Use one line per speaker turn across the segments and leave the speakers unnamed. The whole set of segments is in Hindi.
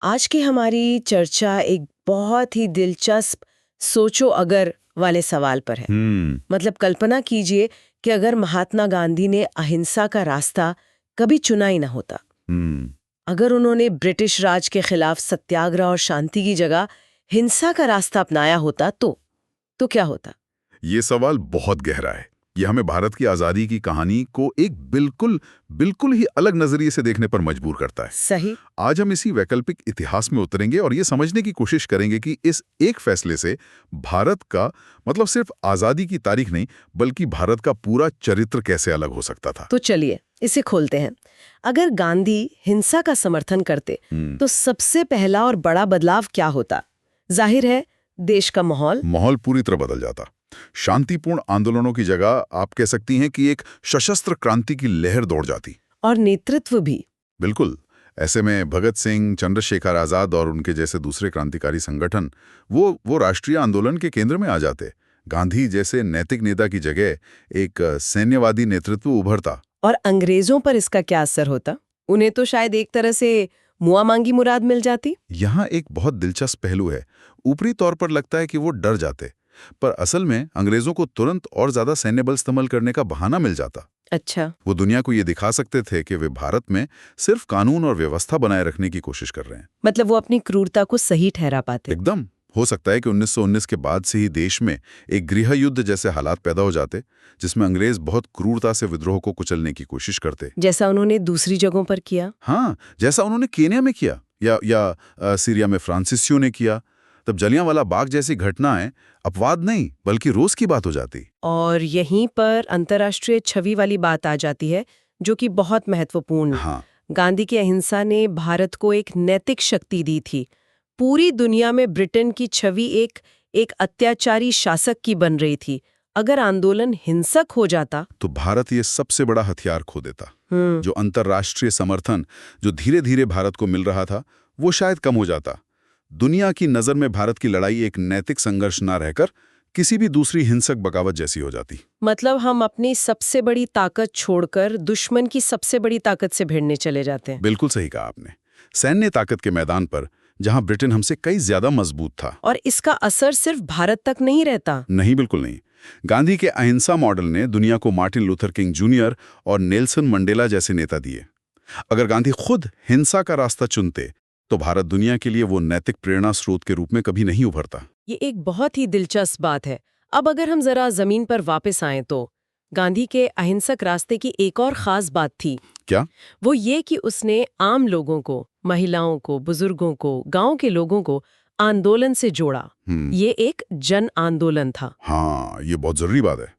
आज की हमारी चर्चा एक बहुत ही दिलचस्प सोचो अगर वाले सवाल पर है। मतलब कल्पना कीजिए कि अगर महात्मा गांधी ने अहिंसा का रास्ता कभी चुना ही ना होता, अगर उन्होंने ब्रिटिश राज के खिलाफ सत्याग्रह और शांति की जगह हिंसा का रास्ता अपनाया होता तो क्या होता?
ये सवाल बहुत गहरा है। ये हमें भारत की आज़ादी की कहानी को एक बिल्कुल ही अलग नजरिए से देखने पर मजबूर करता है।
सही।
आज हम इसी वैकल्पिक इतिहास में उतरेंगे और ये समझने की कोशिश करेंगे कि इस एक फैसले से भारत का मतलब सिर्फ आज़ादी की तारीख नहीं, बल्कि भारत का पूरा चरित्र कैसे अलग हो सकता था।
तो चलिए इसे खोलते हैं। अगर गांधी हिंसा का समर्थन करते तो सबसे पहला और बड़ा बदलाव क्या होता? जाहिर है देश का माहौल
पूरी तरह बदल जाता। शांतिपूर्ण आंदोलनों की जगह आप कह सकती हैं कि एक सशस्त्र क्रांति की लहर दौड़ जाती।
और नेतृत्व भी।
बिल्कुल। ऐसे में भगत सिंह, चंद्रशेखर आजाद और उनके जैसे दूसरे क्रांतिकारी संगठन वो राष्ट्रीय आंदोलन के केंद्र में आ जाते। गांधी जैसे नैतिक नेता की जगह एक सैन्यवादी नेतृत्व उभरता।
और अंग्रेजों पर इसका क्या असर होता? उन्हें तो शायद एक तरह से मुआ मांगी मुराद मिल जाती।
यहाँ एक बहुत दिलचस्प पहलू है। ऊपरी तौर पर लगता है कि वो डर जाते, पर असल में अंग्रेजों को तुरंत और ज्यादा सैन्य बल इस्तेमाल करने का बहाना मिल जाता।
अच्छा।
वो दुनिया को ये दिखा सकते थे कि वे भारत में सिर्फ कानून और व्यवस्था बनाए रखने की कोशिश कर रहे हैं।
मतलब वो अपनी क्रूरता को सही ठहरा पाते।
एकदम। हो सकता है कि 1919 के बाद से ही देश में एक गृह युद्ध जैसे हालात पैदा हो जाते, जिसमें अंग्रेज बहुत क्रूरता से विद्रोह को कुचलने की कोशिश करते,
जैसा उन्होंने दूसरी जगहों पर किया।
हाँ, जैसा उन्होंने केन्या में किया या सीरिया में फ्रांसीसियों ने किया। तब जलियांवाला बाग जैसी घटनाएं अपवाद नहीं बल्कि रोज की बात हो जाती।
और यहीं पर अंतर्राष्ट्रीय छवि वाली बात आ जाती है, जो कि बहुत महत्वपूर्ण।
हाँ।
गांधी की अहिंसा ने भारत को एक नैतिक शक्ति दी थी। पूरी दुनिया में ब्रिटेन की छवि एक अत्याचारी शासक की बन रही थी। अगर आंदोलन हिंसक हो जाता
तो भारत ये सबसे बड़ा हथियार खो देता। जो अंतर्राष्ट्रीय समर्थन जो धीरे धीरे भारत को मिल रहा था, वो शायद कम हो जाता। दुनिया की नज़र में भारत की लड़ाई एक नैतिक संघर्ष ना रहकर किसी भी दूसरी हिंसक बगावत जैसी हो जाती।
मतलब हम अपनी सबसे बड़ी ताकत छोड़कर दुश्मन की सबसे बड़ी ताकत से भिड़ने चले जाते हैं।
बिल्कुल सही कहा आपने। सैन्य ताकत के मैदान पर जहां ब्रिटेन हमसे कई ज्यादा मजबूत था।
और इसका असर सिर्फ भारत तक नहीं रहता।
नहीं, बिल्कुल नहीं। गांधी के अहिंसा मॉडल ने दुनिया को मार्टिन लूथर किंग जूनियर और नेल्सन मंडेला जैसे नेता दिए। अगर गांधी खुद हिंसा का रास्ता चुनते तो भारत दुनिया के लिए वो नैतिक प्रेरणा स्रोत के रूप में कभी नहीं उभरता।
ये एक बहुत ही दिलचस्प बात है। अब अगर हम जरा जमीन पर वापस आएं तो गांधी के अहिंसक रास्ते की एक और खास बात थी।
क्या?
वो ये कि उसने आम लोगों को, महिलाओं को, बुजुर्गों को, गांव के लोगों को आंदोलन से जोड़ा। ये एक जन आंदोलन था।
हाँ, ये बहुत जरूरी बात है।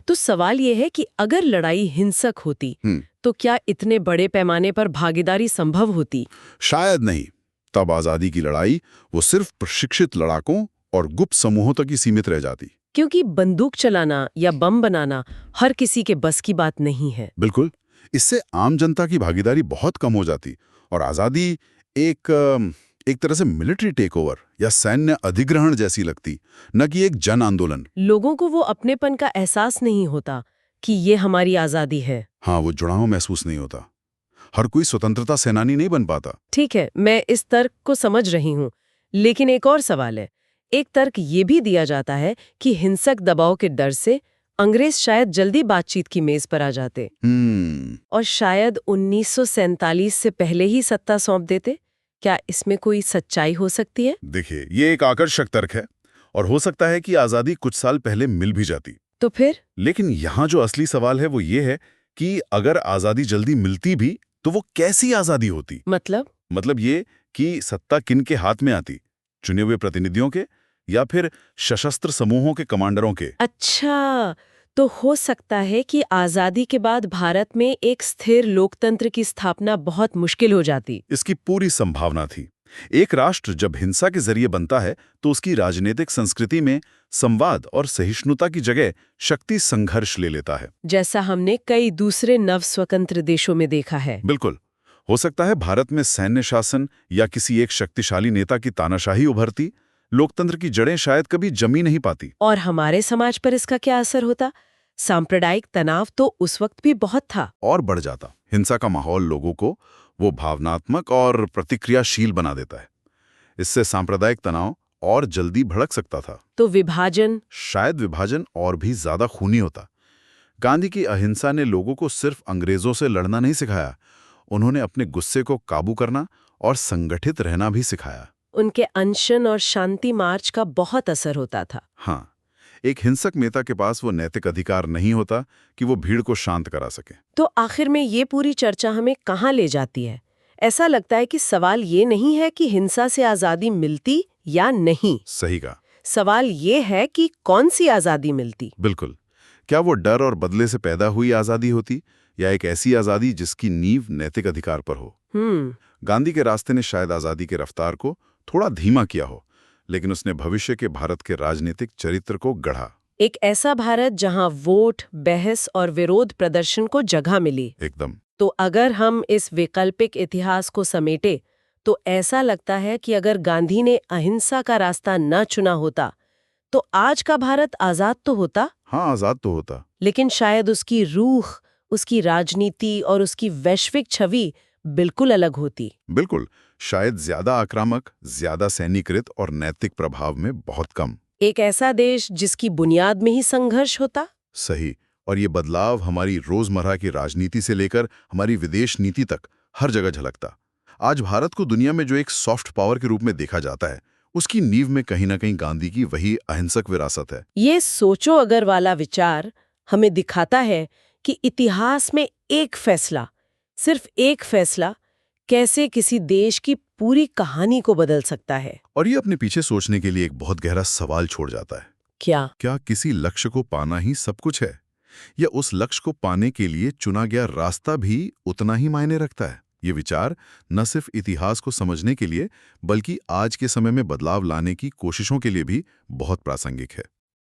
तो सवाल ये है कि अगर लड़ाई हिंसक होती तो क्या इतने बड़े पैमाने पर भागीदारी संभव होती?
शायद नहीं। तब आजादी की लड़ाई वो सिर्फ प्रशिक्षित लड़ाकों और गुप्त समूहों तक ही सीमित रह जाती।
क्योंकि बंदूक चलाना या बम बनाना हर किसी के बस की बात नहीं है।
बिल्कुल। इससे आम जनता की भागीदारी बहुत कम हो जाती और आजादी एक तरह से मिलिट्री टेकओवर या सैन्य अधिग्रहण जैसी लगती, न कि एक जन आंदोलन।
लोगों को वो अपनेपन का एहसास नहीं होता कि ये हमारी आजादी है।
हाँ, वो जुड़ाव महसूस नहीं होता। हर कोई स्वतंत्रता सेनानी नहीं बन पाता।
ठीक है, मैं इस तर्क को समझ रही हूँ, लेकिन एक और सवाल है। एक तर्क ये भी दिया जाता है कि हिंसक दबाव के डर से अंग्रेज शायद जल्दी बातचीत की मेज पर आ जाते और शायद 1947 से पहले ही सत्ता सौंप देते। क्या इसमें कोई सच्चाई हो सकती है?
देखिए, ये एक आकर्षक तर्क है और हो सकता है कि आजादी कुछ साल पहले मिल भी जाती।
तो फिर?
लेकिन यहाँ जो असली सवाल है वो ये है कि अगर आजादी जल्दी मिलती भी तो वो कैसी आजादी होती? मतलब ये कि सत्ता किन के हाथ में आती? चुने हुए प्रतिनिधियों के या फिर सशस्त्र समूहों के कमांडरों के?
अच्छा, तो हो सकता है कि आजादी के बाद भारत में एक स्थिर लोकतंत्र की स्थापना बहुत मुश्किल हो जाती।
इसकी पूरी संभावना थी। एक राष्ट्र जब हिंसा के जरिए बनता है तो उसकी राजनीतिक संस्कृति में संवाद और सहिष्णुता की जगह शक्ति संघर्ष ले लेता है,
जैसा हमने कई दूसरे नव स्वतंत्र देशों में देखा है।
बिल्कुल। हो सकता है भारत में सैन्य शासन या किसी एक शक्तिशाली नेता की तानाशाही उभरती, लोकतंत्र की जड़ें शायद कभी जमी नहीं पाती।
और हमारे समाज पर इसका क्या असर होता? सांप्रदायिक तनाव तो उस वक्त भी बहुत था।
और बढ़ जाता। हिंसा का माहौल लोगों को वो भावनात्मक और प्रतिक्रियाशील बना देता है। इससे सांप्रदायिक तनाव और जल्दी भड़क सकता था।
तो विभाजन?
शायद विभाजन और भी ज्यादा खूनी होता। गांधी की अहिंसा ने लोगों को सिर्फ अंग्रेजों से लड़ना नहीं सिखाया, उन्होंने अपने गुस्से को काबू करना और संगठित रहना भी सिखाया।
उनके अनशन और शांति मार्च का बहुत असर होता था।
हाँ, एक हिंसक नेता के पास वो नैतिक अधिकार नहीं होता कि वो भीड़ को शांत करा सके।
तो आखिर में ये पूरी चर्चा हमें कहाँ ले जाती है? ऐसा लगता है कि सवाल ये नहीं है कि हिंसा से आजादी मिलती या नहीं।
सही कहा।
सवाल ये है कि कौन सी आजादी मिलती।
बिल्कुल। क्या वो डर और बदले से पैदा हुई आजादी होती, या एक ऐसी आजादी जिसकी नींव नैतिक अधिकार पर हो? गांधी के रास्ते ने शायद आजादी के रफ्तार को थोड़ा धीमा किया हो, लेकिन उसने भविष्य के भारत के राजनीतिक चरित्र को गढ़ा।
एक ऐसा भारत जहां वोट, बहस और विरोध प्रदर्शन को जगह मिली।
एकदम।
तो अगर हम इस वैकल्पिक इतिहास को समेटे तो ऐसा लगता है कि अगर गांधी ने अहिंसा का रास्ता न चुना होता तो आज का भारत आजाद तो होता।
हाँ, आजाद तो होता,
लेकिन शायद उसकी रूह, उसकी राजनीति और उसकी वैश्विक छवि बिल्कुल अलग होती।
बिल्कुल। शायद ज्यादा आक्रामक, ज्यादा सैन्यकृत और नैतिक प्रभाव में बहुत कम।
एक ऐसा देश जिसकी बुनियाद में ही संघर्ष होता।
सही। और ये बदलाव हमारी रोजमर्रा की राजनीति से लेकर हमारी विदेश नीति तक हर जगह झलकता। आज भारत को दुनिया में जो एक सॉफ्ट पावर के रूप में देखा जाता है, उसकी नींव में कहीं ना कहीं गांधी की वही अहिंसक विरासत है।
ये सोचो अगर वाला विचार हमें दिखाता है कि इतिहास में एक फैसला, सिर्फ एक फैसला, कैसे किसी देश की पूरी कहानी को बदल सकता है।
और ये अपने पीछे सोचने के लिए एक बहुत गहरा सवाल छोड़ जाता है। क्या किसी लक्ष्य को पाना ही सब कुछ है, या उस लक्ष्य को पाने के लिए चुना गया रास्ता भी उतना ही मायने रखता है? ये विचार न सिर्फ इतिहास को समझने के लिए बल्कि आज के समय में बदलाव लाने की कोशिशों के लिए भी बहुत प्रासंगिक है।